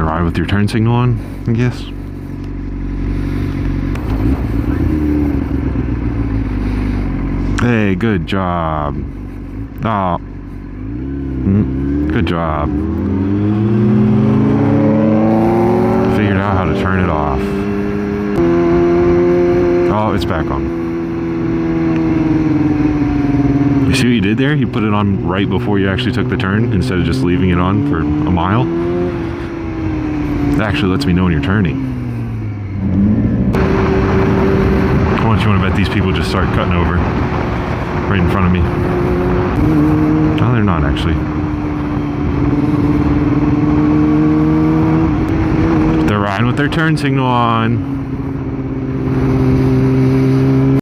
ride with your turn signal on, I guess. Hey, good job. Oh. Good job. Figured out how to turn it off. Oh, it's back on. You see what you did there? You put it on right before you actually took the turn instead of just leaving it on for a mile. It actually lets me know when you're turning. How much you want to bet these people just start cutting over right in front of me? No, they're not actually. They're riding with their turn signal on.